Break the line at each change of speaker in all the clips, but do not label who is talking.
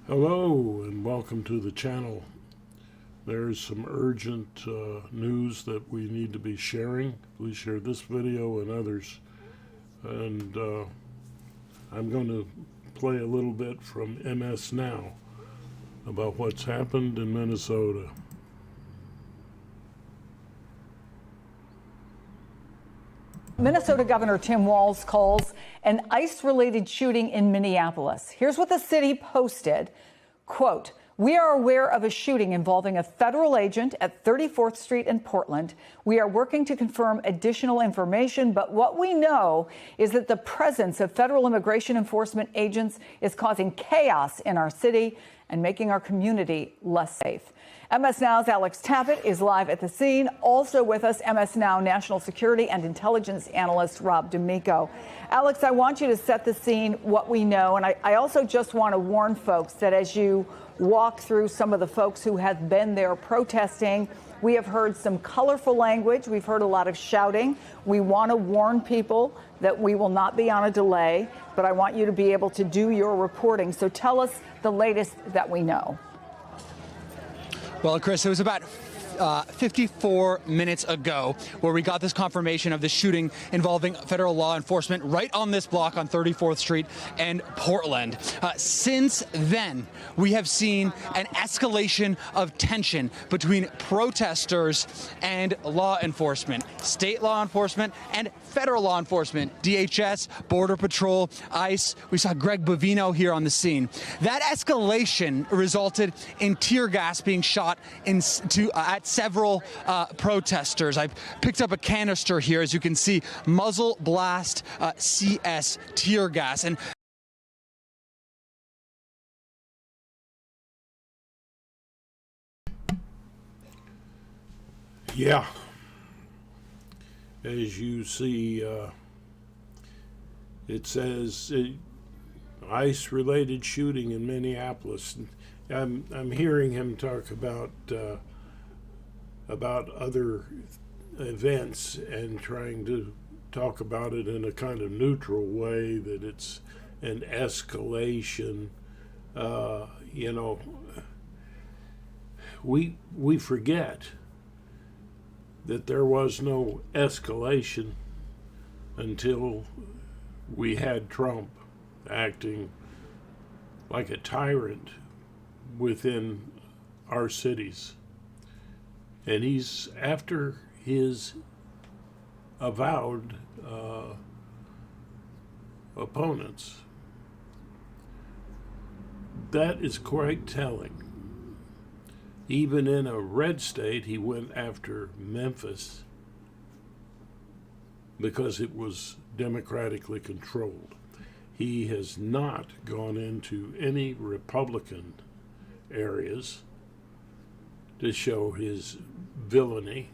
Hello and welcome to the channel. There's some urgent news that we need to be sharing. Please share this video and others. And I'm going to play a little bit from MS Now about what's happened in Minnesota.
Minnesota Governor Tim Walz calls an ICE-related shooting in Minneapolis. Here's what the city posted. Quote, "We are aware of a shooting involving a federal agent at 34th Street in Portland. We are working to confirm additional information, but what we know is that the presence of federal immigration enforcement agents is causing chaos in our city and making our community less safe." MS Now's Alex Tappett is live at the scene. Also with us, MS Now national security and intelligence analyst Rob D'Amico. Alex, I want you to set the scene, what we know. And I also just want to warn folks that as you walk through some of the folks who have been there protesting, we have heard some colorful language. We've heard a lot of shouting. We want to warn people that we will not be on a delay, but I want you to be able to do your reporting. So tell us the latest that we know.
Well, Chris, it was about 54 minutes ago where we got this confirmation of the shooting involving federal law enforcement right on this block on 34th Street and Portland. Since then, we have seen an escalation of tension between protesters and law enforcement, state law enforcement and federal law enforcement, DHS, Border Patrol, ICE. We saw Greg Bovino here on the scene. That escalation resulted in tear gas being shot at several protesters. I've picked up a canister here, as you can see, muzzle blast CS tear gas. And
Yeah, as you see, it says ICE-related shooting in Minneapolis. I'm hearing him talk about other events and trying to talk about it in a kind of neutral way, that it's an escalation. We forget that there was no escalation until we had Trump acting like a tyrant within our cities. And he's after his avowed opponents. That is quite telling. Even in a red state, he went after Memphis because it was democratically controlled. He has not gone into any Republican areas to show his villainy.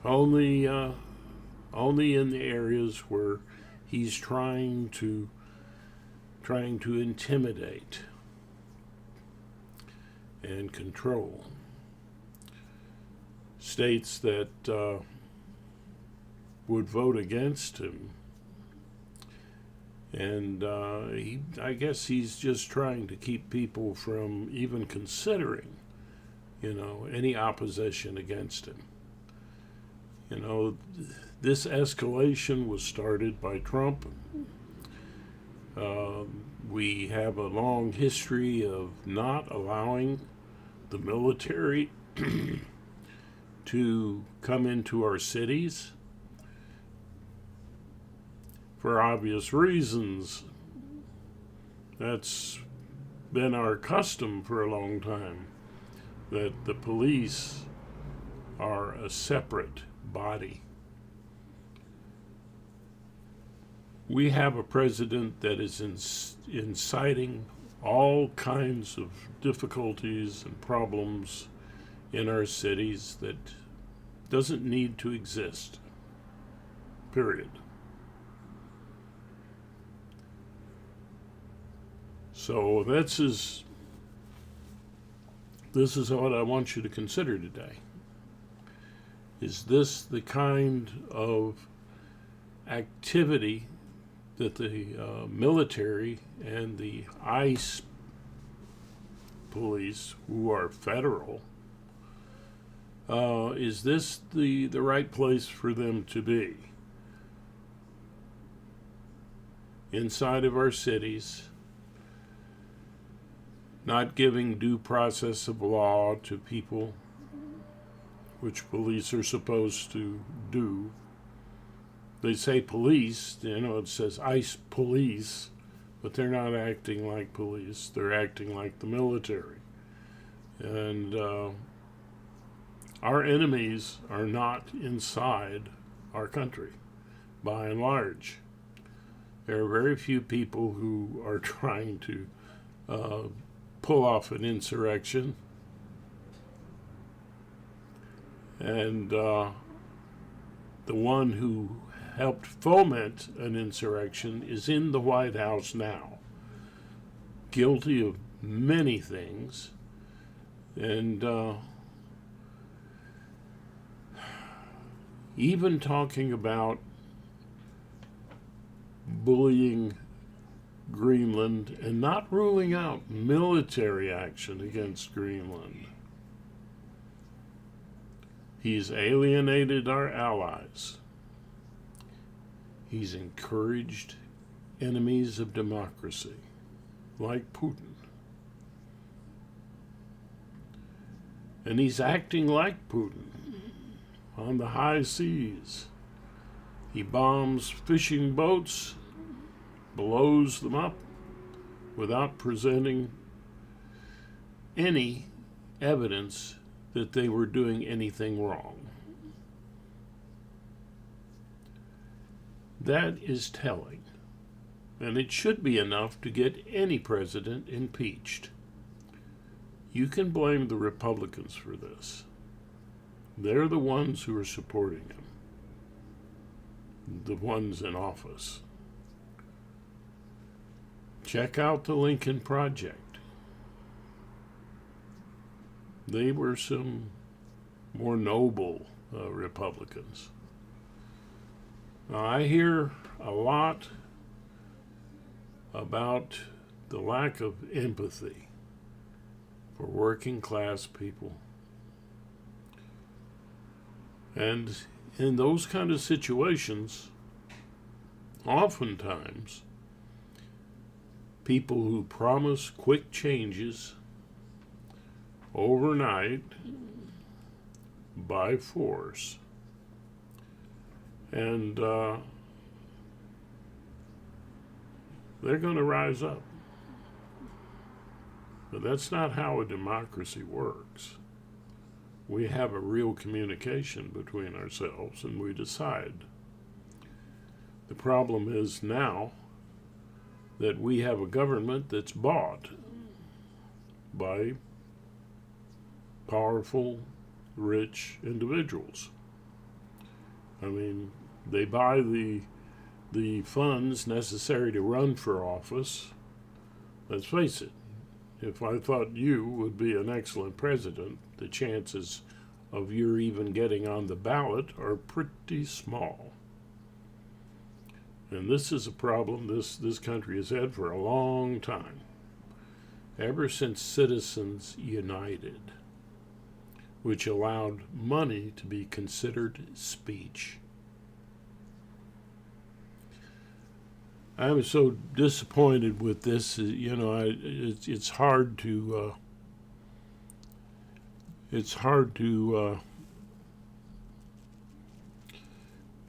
Only in the areas where he's trying to intimidate and control states that would vote against him. And I guess he's just trying to keep people from even considering, any opposition against him. This escalation was started by Trump. We have a long history of not allowing the military to come into our cities for obvious reasons. That's been our custom for a long time, that the police are a separate body. We have a president that is inciting all kinds of difficulties and problems in our cities that doesn't need to exist, period. So this is what I want you to consider today. Is this the kind of activity that the military and the ICE police, who are federal, is this the right place for them to be? Inside of our cities, not giving due process of law to people, which police are supposed to do. They say police, it says ICE police, but they're not acting like police. They're acting like the military. And our enemies are not inside our country, by and large. There are very few people who are trying to pull off an insurrection. And the one who helped foment an insurrection is in the White House now, guilty of many things. And even talking about bullying Greenland and not ruling out military action against Greenland. He's alienated our allies. He's encouraged enemies of democracy, like Putin. And he's acting like Putin on the high seas. He bombs fishing boats, blows them up without presenting any evidence that they were doing anything wrong. That is telling, and it should be enough to get any president impeached. You can blame the Republicans for this. They're the ones who are supporting him, the ones in office. Check out the Lincoln Project. They were some more noble Republicans. Now, I hear a lot about the lack of empathy for working class people. And in those kind of situations, oftentimes, people who promise quick changes overnight by force, and they're going to rise up. But that's not how a democracy works. We have a real communication between ourselves and we decide. The problem is now that we have a government that's bought by powerful, rich individuals. I mean, they buy the funds necessary to run for office. Let's face it, if I thought you would be an excellent president, the chances of your even getting on the ballot are pretty small. And this is a problem this country has had for a long time, ever since Citizens United, which allowed money to be considered speech. I was so disappointed with this. It's hard to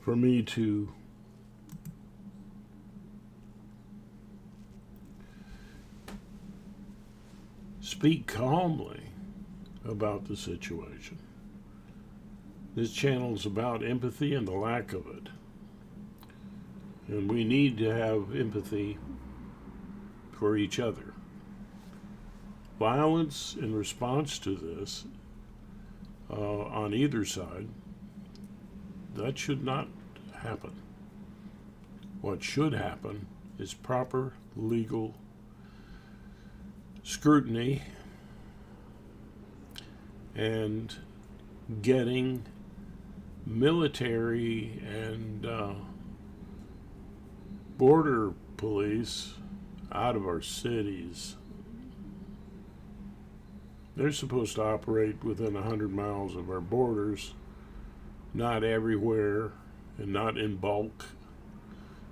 for me to speak calmly about the situation. This channel is about empathy and the lack of it. And we need to have empathy for each other. Violence in response to this, on either side, that should not happen. What should happen is proper legal scrutiny and getting military and border police out of our cities they're supposed to operate within 100 miles of our borders, not everywhere, and not in bulk,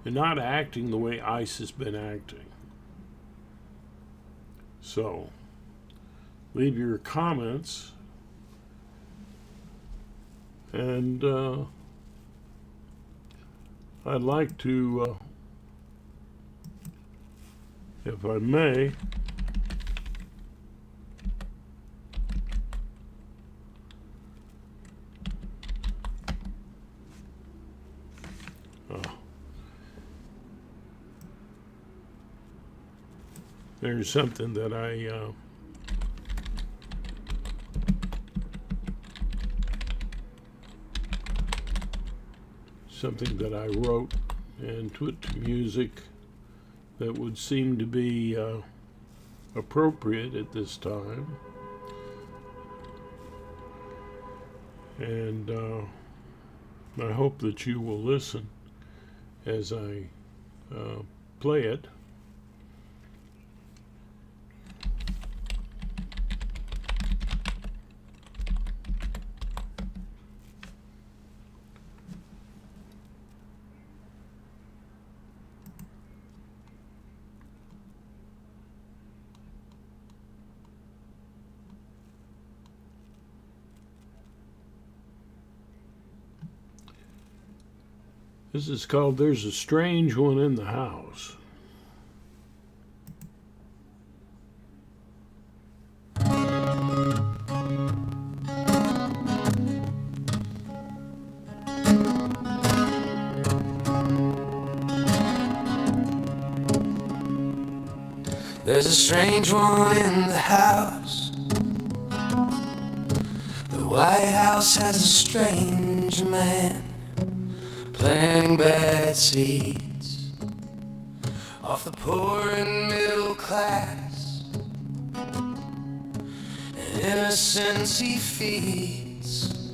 and not acting the way ICE has been acting. So, leave your comments, and I'd like to, if I may, there's something that I wrote and put to music that would seem to be appropriate at this time. And I hope that you will listen as I play it. This is called There's a Strange One in the House.
There's a strange one in the house. The White House has a strange man planting bad seeds off the poor and middle class, and innocence he feeds,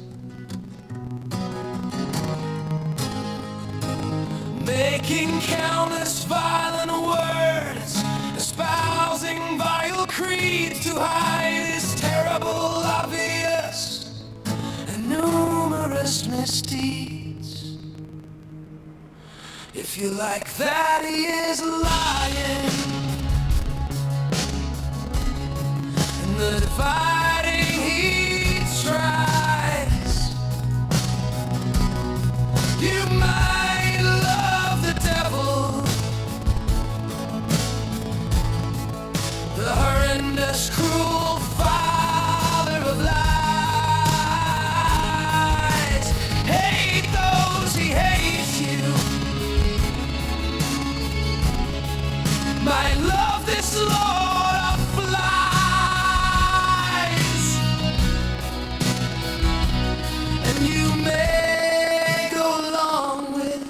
making countless violent words, espousing vile creeds to hide his terrible, obvious, and numerous misdeeds. If you like that, he is lying, and the dividing he strikes. You might love the devil, the horrendous, cruel father of lies. Hate those he hates you. Might love this Lord of Flies, and you may go along with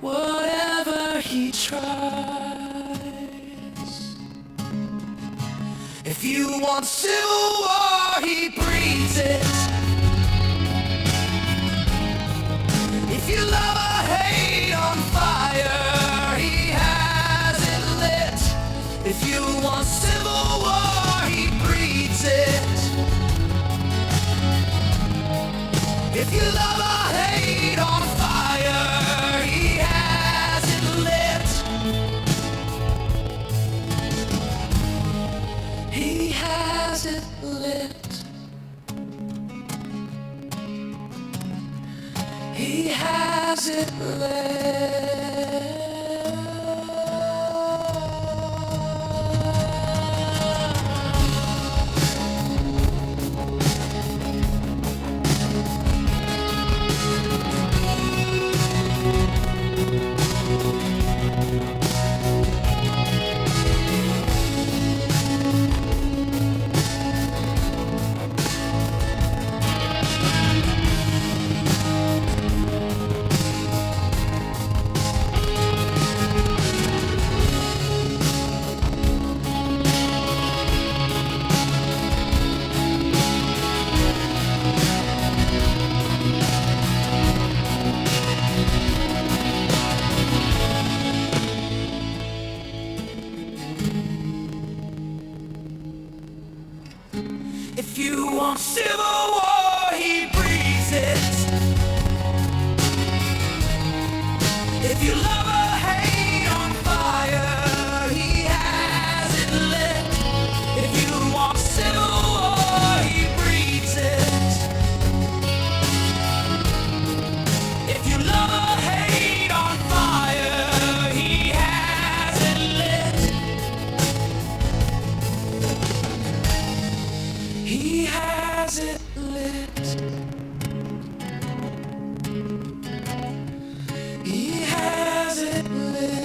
whatever he tries. If you want civil war, he breeds it. If you love a hate on fire, he has it lit. If you want civil war, he breeds it. If you love a hate on fire, he has it lit. He has it lit. He has it lit. If you want civil war, he breeds it. If you love or hate on fire, he has it lit. If you want civil war, he breeds it. If you love or hate on fire, he has it lit. He has it lit. He has it lit.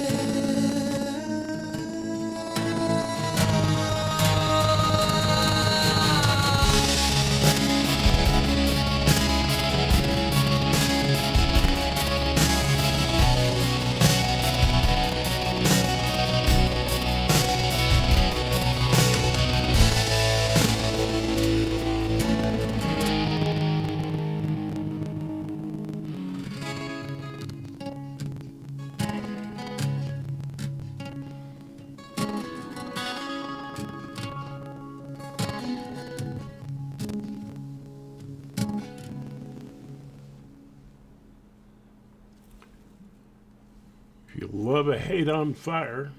If you love a hate on fire,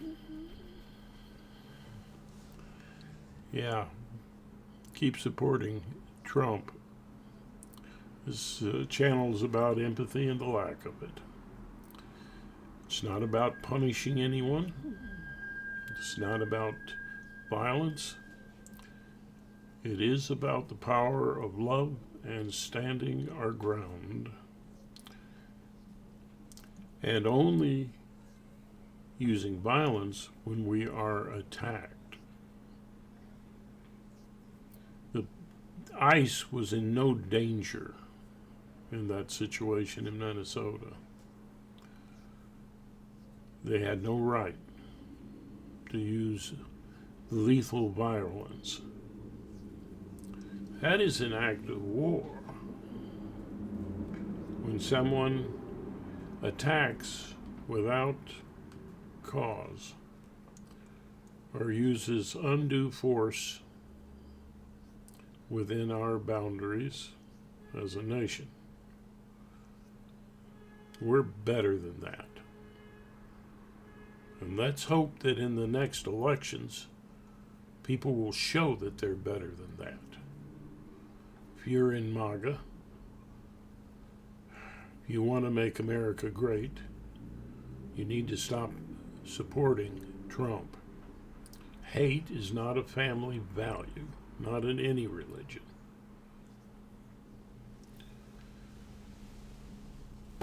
yeah, keep supporting Trump. This channel is about empathy and the lack of it. It's not about punishing anyone. It's not about violence. It is about the power of love and standing our ground. And only using violence when we are attacked. The ICE was in no danger in that situation in Minnesota. They had no right to use lethal violence. That is an act of war. When someone attacks without cause or uses undue force within our boundaries as a nation. We're better than that. And let's hope that in the next elections, people will show that they're better than that. If you're in MAGA, if you want to make America great, you need to stop supporting Trump. Hate is not a family value, not in any religion.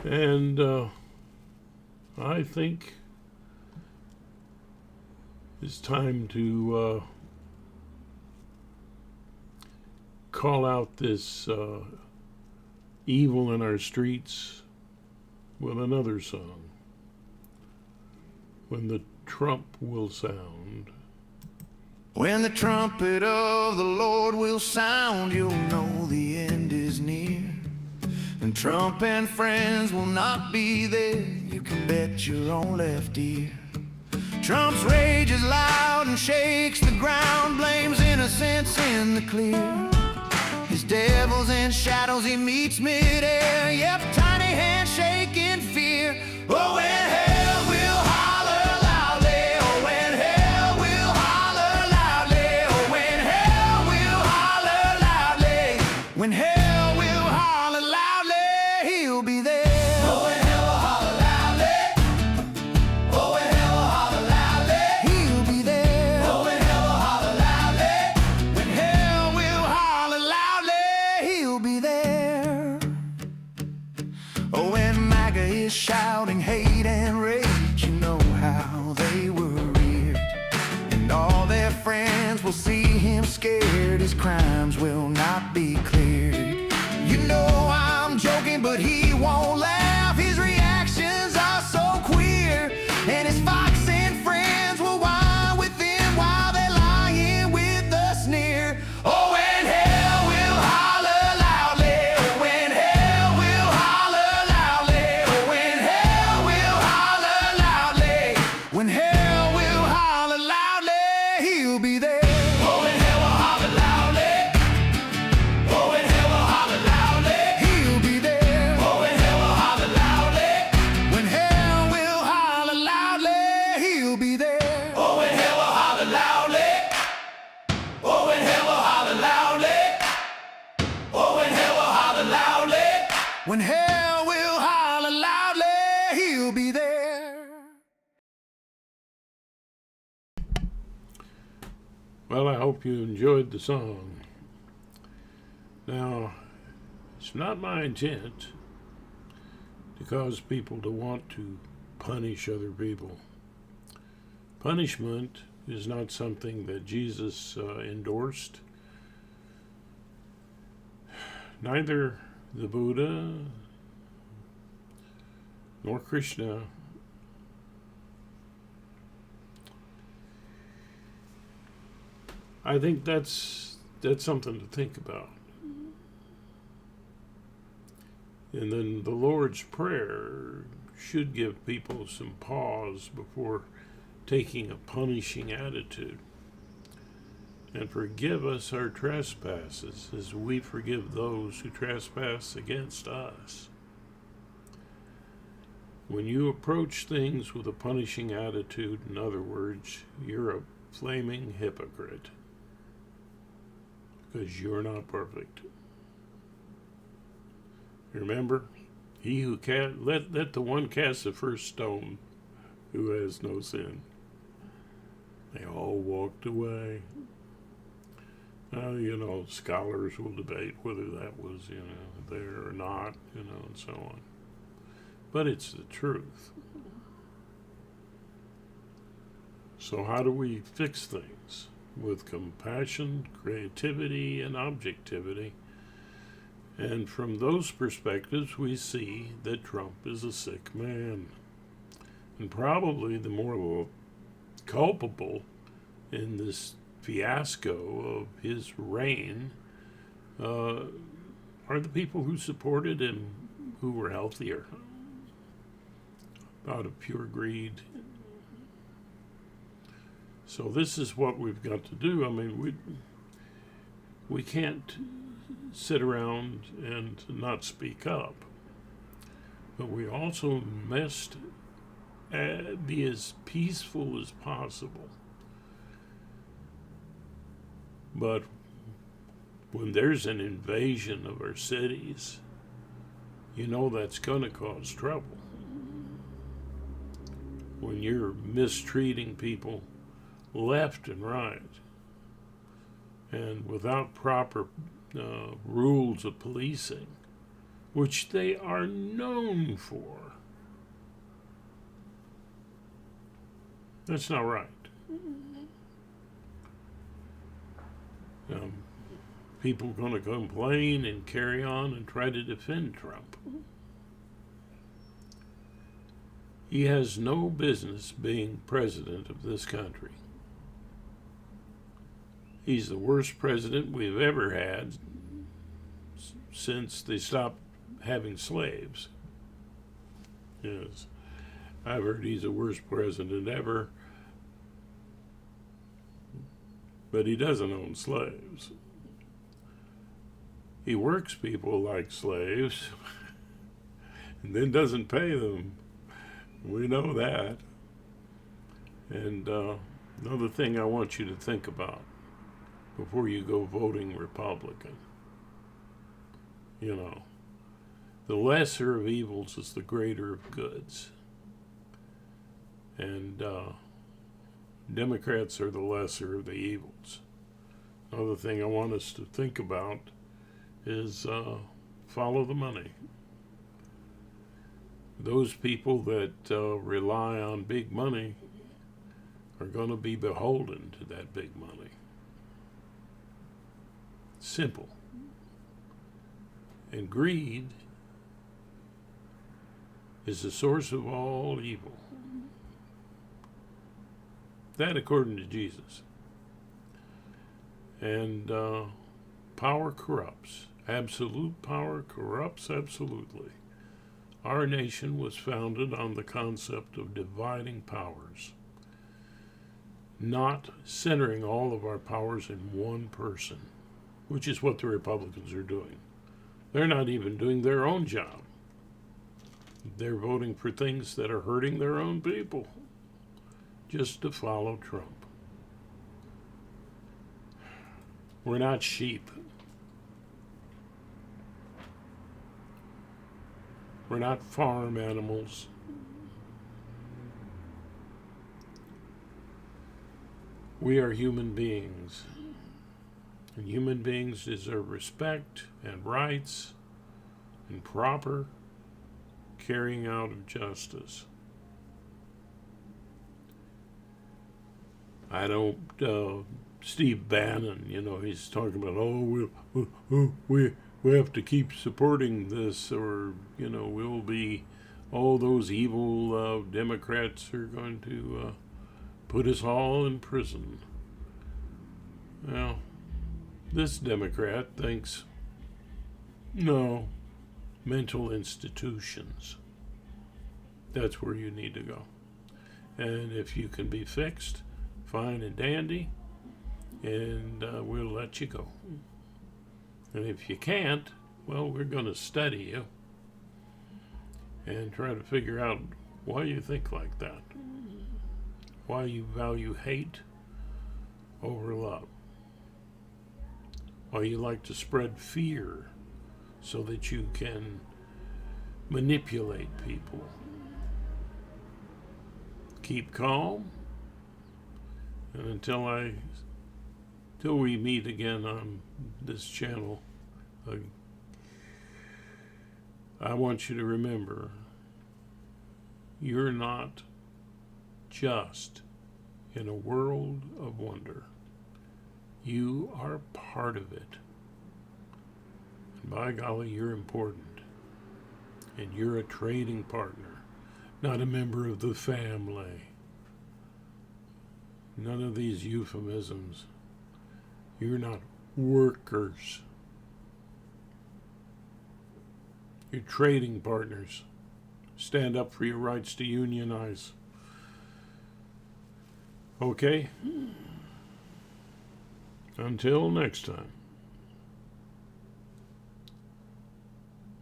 And I think it's time to call out this evil in our streets with another song. When the trump will sound.
When the trumpet of the Lord will sound, you'll know the end is near. And Trump and friends will not be there, you can bet your own left ear. Trump's rage is loud and shakes the ground, blames innocence in the clear. His devils and shadows he meets midair, yep, tiny handshake in fear. Oh, when hell will holler loudly, oh, when hell will holler loudly, oh, when hell will holler loudly, when hell will holler loudly, he'll be there. Oh, when hell will holler loudly, oh, when hell will holler loudly, he'll be there. Oh, when hell will holler loudly, when hell will holler loudly, he'll be there. Oh, when MAGA is shouting hate and rage, you know how they were reared. And all their friends will see him scared, his crimes will not be cleared. You know I'm joking, but he won't laugh, his reactions are so queer. And his Fox and friends will whine with him while they're lying with a sneer. Oh, when hell will holler loudly, oh, when hell will holler loudly, oh, when hell will holler loudly, when hell will holler loudly, he'll be there. Oh, when hell will holler loudly, When hell will holler loudly, he'll be there.
Well, I hope you enjoyed the song. Now, it's not my intent to cause people to want to punish other people. Punishment is not something that Jesus endorsed. Neither the Buddha nor Krishna I think that's something to think about. And then the Lord's Prayer should give people some pause before taking a punishing attitude. And forgive us our trespasses as we forgive those who trespass against us. When you approach things with a punishing attitude, in other words, you're a flaming hypocrite. Because you're not perfect. Remember, he who let the one cast the first stone who has no sin. They all walked away. Scholars will debate whether that was, there or not, and so on. But it's the truth. So how do we fix things? With compassion, creativity, and objectivity. And from those perspectives, we see that Trump is a sick man. And probably the more culpable in this fiasco of his reign are the people who supported him, who were healthier, out of pure greed. So this is what we've got to do. I mean, we can't sit around and not speak up, but we also must be as peaceful as possible. But when there's an invasion of our cities, that's going to cause trouble. When you're mistreating people left and right, and without proper rules of policing, which they are known for, that's not right. People are going to complain and carry on and try to defend Trump. He has no business being president of this country. He's the worst president we've ever had since they stopped having slaves. Yes, I've heard he's the worst president ever, but he doesn't own slaves. He works people like slaves and then doesn't pay them. We know that. And another thing I want you to think about before you go voting Republican. The lesser of evils is the greater of goods. And Democrats are the lesser of the evils. Another thing I want us to think about is follow the money. Those people that rely on big money are going to be beholden to that big money. Simple. And greed is the source of all evil. That according to Jesus. And power corrupts. Absolute power corrupts absolutely. Our nation was founded on the concept of dividing powers, not centering all of our powers in one person, which is what the Republicans are doing. They're not even doing their own job. They're voting for things that are hurting their own people, just to follow Trump. We're not sheep. We're not farm animals. We are human beings. And human beings deserve respect and rights and proper carrying out of justice. I don't, Steve Bannon, you know, he's talking about, we have to keep supporting this, or, you know, we'll be, those evil Democrats are going to put us all in prison. Well, this Democrat thinks, no, mental institutions. That's where you need to go. And if you can be fixed, fine and dandy, and we'll let you go. And if you can't, well, we're going to study you and try to figure out why you think like that, why you value hate over love, why you like to spread fear so that you can manipulate people. Keep calm, and until we meet again on this channel, I want you to remember, you're not just in a world of wonder. You are part of it. And by golly, you're important. And you're a trading partner, not a member of the family. None of these euphemisms. You're not workers. You're trading partners. Stand up for your rights to unionize. Okay? Until next time,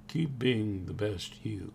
keep being the best you.